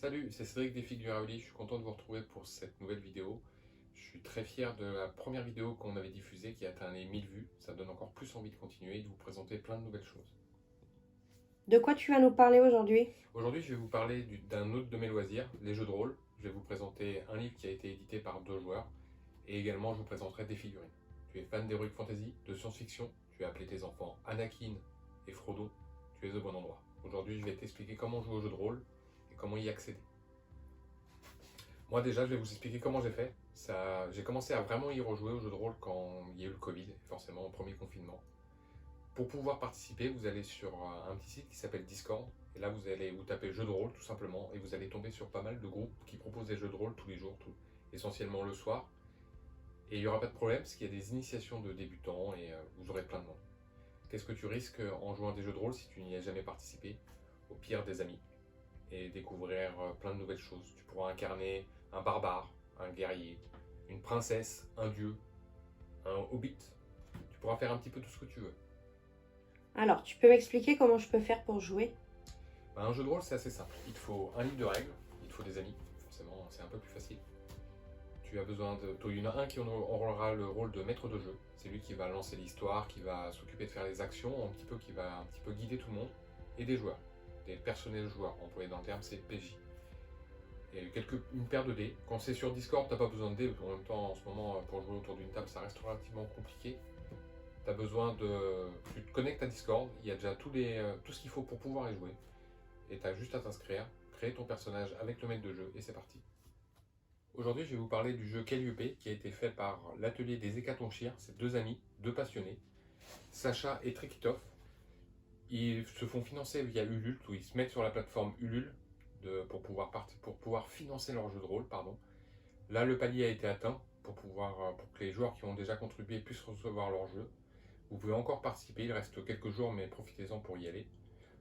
Salut, c'est Cédric des Figuraoli, je suis content de vous retrouver pour cette nouvelle vidéo. Je suis très fier de la première vidéo qu'on avait diffusée qui a atteint les 1000 vues. Ça donne encore plus envie de continuer et de vous présenter plein de nouvelles choses. De quoi tu vas nous parler aujourd'hui? Aujourd'hui, je vais vous parler d'un autre de mes loisirs, les jeux de rôle. Je vais vous présenter un livre qui a été édité par deux joueurs et également je vous présenterai des figurines. Tu es fan d'Heroic Fantasy, de science-fiction, tu as appelé tes enfants Anakin et Frodo, tu es au bon endroit. Aujourd'hui, je vais t'expliquer comment jouer aux jeux de rôle et comment y accéder. Moi déjà, je vais vous expliquer comment j'ai fait. J'ai commencé à vraiment y rejouer au jeu de rôle quand il y a eu le Covid, forcément au premier confinement. Pour pouvoir participer, vous allez sur un petit site qui s'appelle Discord. Et là, vous tapez jeu de rôle tout simplement. Et vous allez tomber sur pas mal de groupes qui proposent des jeux de rôle tous les jours, essentiellement le soir. Et il n'y aura pas de problème parce qu'il y a des initiations de débutants et vous aurez plein de monde. Qu'est-ce que tu risques en jouant à des jeux de rôle si tu n'y as jamais participé? Au pire, des amis. Et découvrir plein de nouvelles choses. Tu pourras incarner un barbare, un guerrier, une princesse, un dieu, un hobbit. Tu pourras faire un petit peu tout ce que tu veux. Alors, tu peux m'expliquer comment je peux faire pour jouer? Un jeu de rôle, c'est assez simple. Il te faut un livre de règles, il te faut des amis, forcément, c'est un peu plus facile. Tu as besoin de. Il y en a un qui aura le rôle de maître de jeu. C'est lui qui va lancer l'histoire, qui va s'occuper de faire les actions, qui va un petit peu guider tout le monde. Et des joueurs, des personnels joueurs, employés dans le terme, c'est PJ. Et une paire de dés. Quand c'est sur Discord, t'as pas besoin de dés. En même temps, en ce moment, pour jouer autour d'une table, ça reste relativement compliqué. T'as besoin de. Tu te connectes à Discord, il y a déjà tout ce qu'il faut pour pouvoir y jouer. Et t'as juste à t'inscrire, créer ton personnage avec le maître de jeu, et c'est parti. Aujourd'hui, je vais vous parler du jeu Calliope qui a été fait par l'atelier des Hécatonchires. C'est deux amis, deux passionnés, Sacha et Trekitov. Ils se font financer via Ulule, où ils se mettent sur la plateforme Ulule pour pouvoir financer leur jeu de rôle. Pardon. Là, le palier a été atteint pour que les joueurs qui ont déjà contribué puissent recevoir leur jeu. Vous pouvez encore participer, il reste quelques jours, mais profitez-en pour y aller.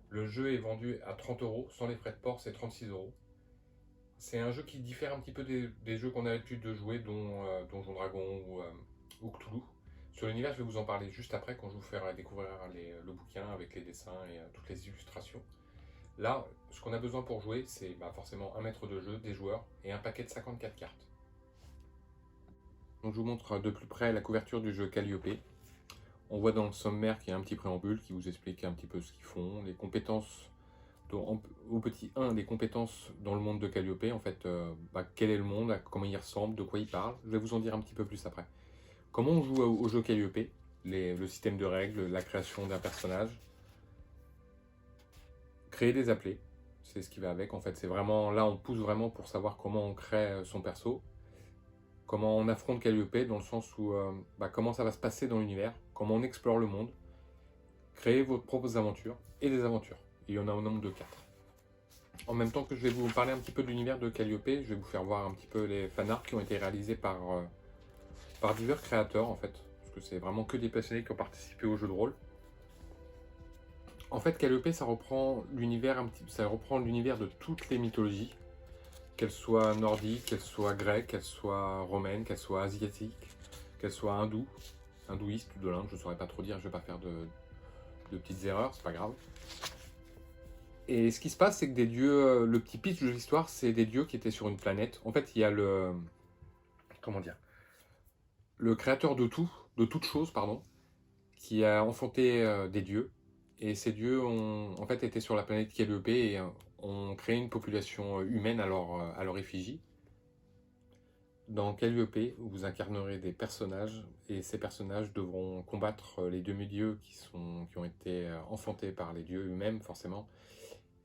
Le jeu est vendu à 30 euros, sans les frais de port, c'est 36 euros. C'est un jeu qui diffère un petit peu des jeux qu'on a l'habitude de jouer, dont Donjon Dragon ou Cthulhu. Sur l'univers, je vais vous en parler juste après, quand je vous ferai découvrir le bouquin avec les dessins et toutes les illustrations. Là, ce qu'on a besoin pour jouer, c'est forcément un maître de jeu, des joueurs et un paquet de 54 cartes. Donc je vous montre de plus près la couverture du jeu Calliope. On voit dans le sommaire qu'il y a un petit préambule qui vous explique un petit peu ce qu'ils font, les compétences, au petit 1, les compétences dans le monde de Calliope, en fait, quel est le monde, comment il ressemble, de quoi il parle. Je vais vous en dire un petit peu plus après. Comment on joue au jeu Calliope, le système de règles, la création d'un personnage, créer des appelés, c'est ce qui va avec, en fait, c'est vraiment, là on pousse vraiment pour savoir comment on crée son perso, comment on affronte Calliope, dans le sens où, comment ça va se passer dans l'univers, comment on explore le monde, créer vos propres aventures, et des aventures. Il y en a au nombre de 4. En même temps que je vais vous parler un petit peu de l'univers de Calliope, je vais vous faire voir un petit peu les fanarts qui ont été réalisés par divers créateurs, en fait, parce que c'est vraiment que des passionnés qui ont participé au jeu de rôle. En fait, Calliope, ça reprend l'univers de toutes les mythologies, qu'elles soient nordiques, qu'elles soient grecques, qu'elles soient romaines, qu'elles soient asiatiques, qu'elles soient hindouistes ou de l'Inde, je ne saurais pas trop dire, je ne vais pas faire de petites erreurs, c'est pas grave. Et ce qui se passe, c'est que des dieux, le petit pitch de l'histoire, c'est des dieux qui étaient sur une planète. En fait, il y a comment dire, le créateur de toute chose, pardon, qui a enfanté des dieux. Et ces dieux ont en fait été sur la planète Calliope et ont créé une population humaine à leur effigie. Dans Calliope, vous incarnerez des personnages et ces personnages devront combattre les demi-dieux qui ont été enfantés par les dieux eux-mêmes, forcément,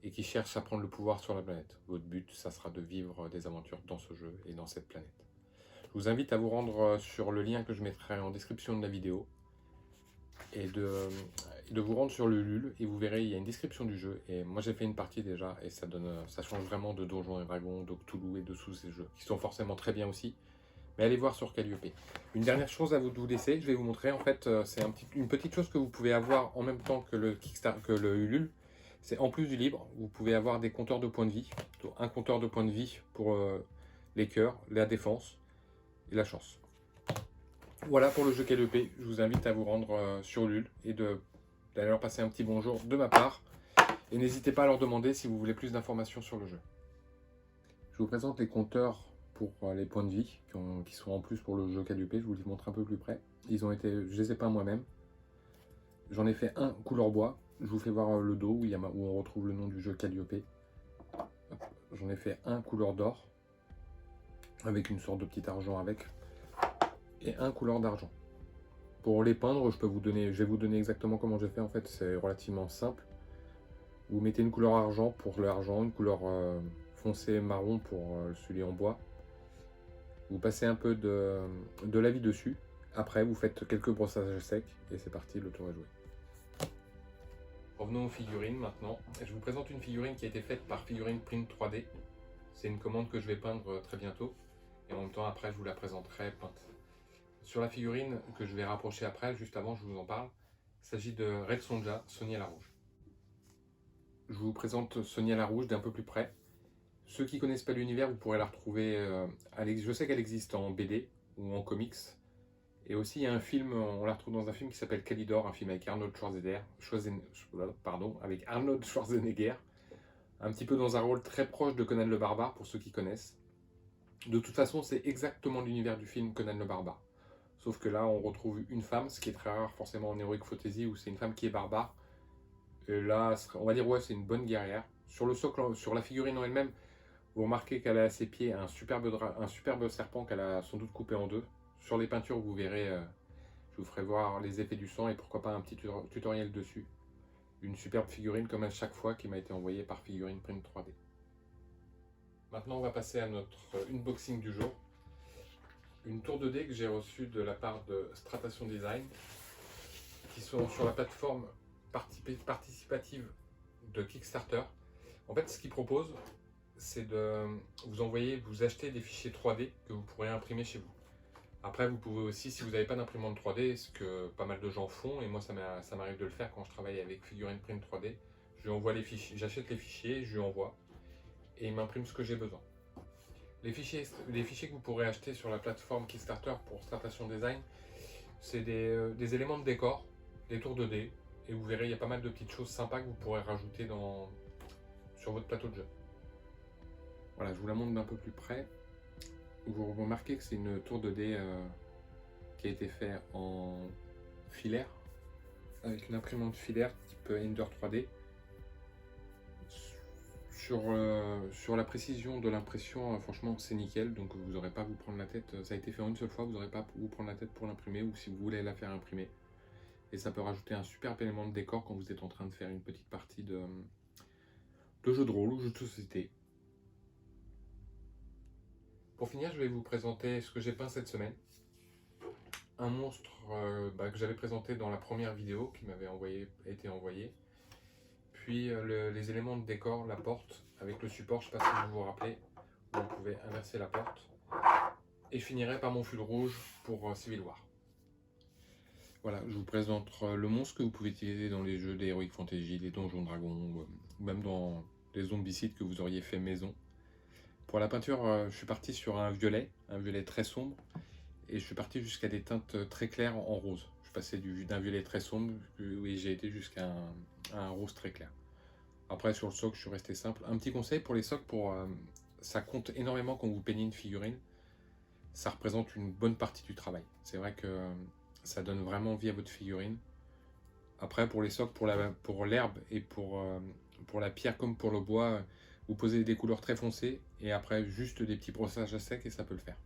et qui cherchent à prendre le pouvoir sur la planète. Votre but, ça sera de vivre des aventures dans ce jeu et dans cette planète. Je vous invite à vous rendre sur le lien que je mettrai en description de la vidéo et de vous rendre sur le LUL et vous verrez, il y a une description du jeu. Et moi, j'ai fait une partie déjà et ça change vraiment de Donjons et Dragons, de Cthulhu et de tous ces jeux qui sont forcément très bien aussi. Mais allez voir sur Calliope. Une dernière chose à vous laisser, je vais vous montrer. En fait, c'est une petite chose que vous pouvez avoir en même temps que le Ulule. C'est en plus du livre, vous pouvez avoir des compteurs de points de vie. Un compteur de points de vie pour les cœurs, la défense et la chance. Voilà pour le jeu Calliope. Je vous invite à vous rendre sur Ulule et d'aller leur passer un petit bonjour de ma part. Et n'hésitez pas à leur demander si vous voulez plus d'informations sur le jeu. vous présente les compteurs pour les points de vie qui sont en plus pour le jeu Calliope. Je vous les montre un peu plus près. Je les ai peints moi-même. J'en ai fait un couleur bois. Je vous fais voir le dos où on retrouve le nom du jeu Calliope. J'en ai fait un couleur d'or avec une sorte de petit argent avec et un couleur d'argent. Pour les peindre, je vais vous donner exactement comment j'ai fait. En fait, c'est relativement simple. Vous mettez une couleur argent pour l'argent, une couleur foncé marron pour celui en bois. Vous passez un peu de lavis dessus. Après, vous faites quelques brossages secs et c'est parti, le tour est joué. Revenons aux figurines maintenant. Je vous présente une figurine qui a été faite par Figurine Print 3D. C'est une commande que je vais peindre très bientôt. Et en même temps, après, je vous la présenterai peinte. Sur la figurine que je vais rapprocher après, juste avant, je vous en parle. Il s'agit de Red Sonja, Sonia la Rouge. Je vous présente Sonia la Rouge d'un peu plus près. Ceux qui ne connaissent pas l'univers, vous pourrez la retrouver. Je sais qu'elle existe en BD ou en comics. Et aussi, il y a un film, on la retrouve dans un film qui s'appelle Calidor, un film avec Arnold Schwarzenegger. Un petit peu dans un rôle très proche de Conan le Barbare, pour ceux qui connaissent. De toute façon, c'est exactement l'univers du film Conan le Barbare. Sauf que là, on retrouve une femme, ce qui est très rare forcément en Heroic Fantasy, où c'est une femme qui est barbare. Et là, on va dire, ouais, c'est une bonne guerrière. Sur le socle, sur la figurine en elle-même, vous remarquez qu'elle a à ses pieds un superbe serpent qu'elle a sans doute coupé en deux. Sur les peintures, vous verrez, je vous ferai voir les effets du sang et pourquoi pas un petit tutoriel dessus. Une superbe figurine comme à chaque fois qui m'a été envoyée par Figurine Print 3D. Maintenant, on va passer à notre unboxing du jour. Une tour de dés que j'ai reçue de la part de Stratation Design, qui sont sur la plateforme participative de Kickstarter. En fait, ce qu'ils proposent, c'est de vous acheter des fichiers 3D que vous pourrez imprimer chez vous. Après, vous pouvez aussi, si vous n'avez pas d'imprimante 3D, ce que pas mal de gens font, et moi ça m'arrive de le faire quand je travaille avec Figurine Print 3D, je lui envoie les fichiers, j'achète les fichiers, je lui envoie, et il m'imprime ce que j'ai besoin. Les fichiers que vous pourrez acheter sur la plateforme Kickstarter pour Stratation Design, c'est des éléments de décor, des tours de dés, et vous verrez, il y a pas mal de petites choses sympas que vous pourrez rajouter sur votre plateau de jeu. Voilà, je vous la montre d'un peu plus près. Vous remarquez que c'est une tour de dés qui a été faite en filaire, avec une imprimante filaire type Ender 3D. Sur la précision de l'impression, franchement c'est nickel, donc vous n'aurez pas à vous prendre la tête. Ça a été fait en une seule fois, vous n'aurez pas à vous prendre la tête pour l'imprimer ou si vous voulez la faire imprimer. Et ça peut rajouter un superbe élément de décor quand vous êtes en train de faire une petite partie de jeu de rôle ou jeu de société. Pour finir, je vais vous présenter ce que j'ai peint cette semaine. Un monstre que j'avais présenté dans la première vidéo qui m'avait été envoyée. Puis les éléments de décor, la porte avec le support, je ne sais pas si vous vous rappelez, où on pouvait inverser la porte. Et je finirai par mon fil rouge pour Civil War. Voilà, je vous présente le monstre que vous pouvez utiliser dans les jeux d'Heroic Fantasy, les Donjons Dragons, ou même dans les zombicides que vous auriez fait maison. Pour la peinture, je suis parti sur un violet très sombre, et je suis parti jusqu'à des teintes très claires en rose. Je suis passé d'un violet très sombre, et j'ai été jusqu'à un rose très clair. Après, sur le socle, je suis resté simple. Un petit conseil pour les socles, ça compte énormément quand vous peignez une figurine. Ça représente une bonne partie du travail. C'est vrai que ça donne vraiment vie à votre figurine. Après, pour les socles, pour l'herbe et pour la pierre comme pour le bois, vous posez des couleurs très foncées et après juste des petits brossages à sec et ça peut le faire.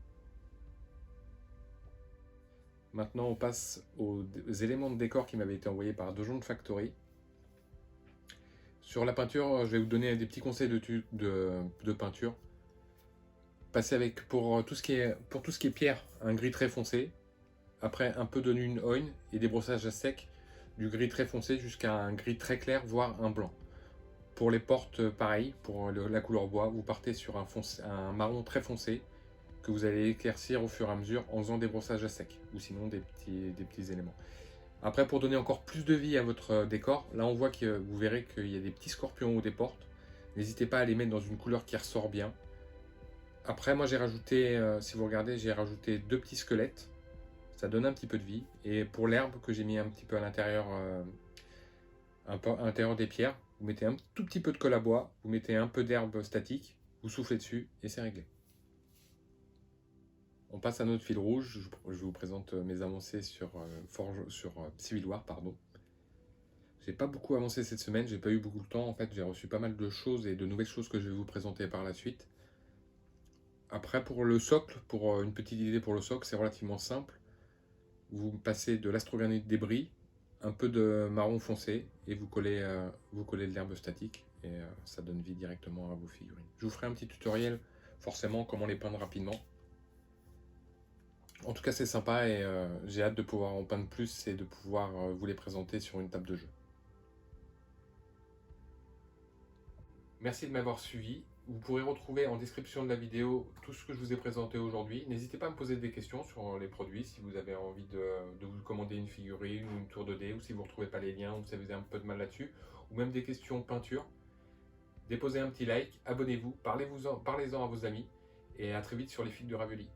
Maintenant, on passe aux éléments de décor qui m'avaient été envoyés par Donjon Factory. Sur la peinture, je vais vous donner des petits conseils de peinture. Passez pour tout ce qui est pierre, un gris très foncé. Après, un peu de Nuln-Oil et des brossages à sec, du gris très foncé jusqu'à un gris très clair, voire un blanc. Pour les portes, pareil, pour la couleur bois, vous partez sur un marron très foncé que vous allez éclaircir au fur et à mesure en faisant des brossages à sec, ou sinon des petits éléments. Après, pour donner encore plus de vie à votre décor, là on voit que vous verrez qu'il y a des petits scorpions au haut des portes. N'hésitez pas à les mettre dans une couleur qui ressort bien. Après, moi j'ai rajouté, si vous regardez, j'ai rajouté 2 petits squelettes. Ça donne un petit peu de vie. Et pour l'herbe que j'ai mis un petit peu à l'intérieur, à l'intérieur des pierres, vous mettez un tout petit peu de colle à bois, vous mettez un peu d'herbe statique, vous soufflez dessus et c'est réglé. On passe à notre fil rouge. Je vous présente mes avancées sur Civil War, pardon. J'ai pas beaucoup avancé cette semaine, j'ai pas eu beaucoup de temps. En fait, j'ai reçu pas mal de choses et de nouvelles choses que je vais vous présenter par la suite. Après, pour le socle, pour une petite idée pour le socle, c'est relativement simple. Vous passez de l'astro-granite débris, un peu de marron foncé et vous collez de l'herbe statique et ça donne vie directement à vos figurines. Je vous ferai un petit tutoriel, forcément, comment les peindre rapidement. En tout cas, c'est sympa et j'ai hâte de pouvoir en peindre plus et de pouvoir vous les présenter sur une table de jeu. Merci de m'avoir suivi. Vous pourrez retrouver en description de la vidéo tout ce que je vous ai présenté aujourd'hui. N'hésitez pas à me poser des questions sur les produits si vous avez envie de vous commander une figurine ou une tour 2D ou si vous ne retrouvez pas les liens ou si vous avez un peu de mal là-dessus ou même des questions peinture. Déposez un petit like, abonnez-vous, parlez-en à vos amis et à très vite sur les fils de Ravioli.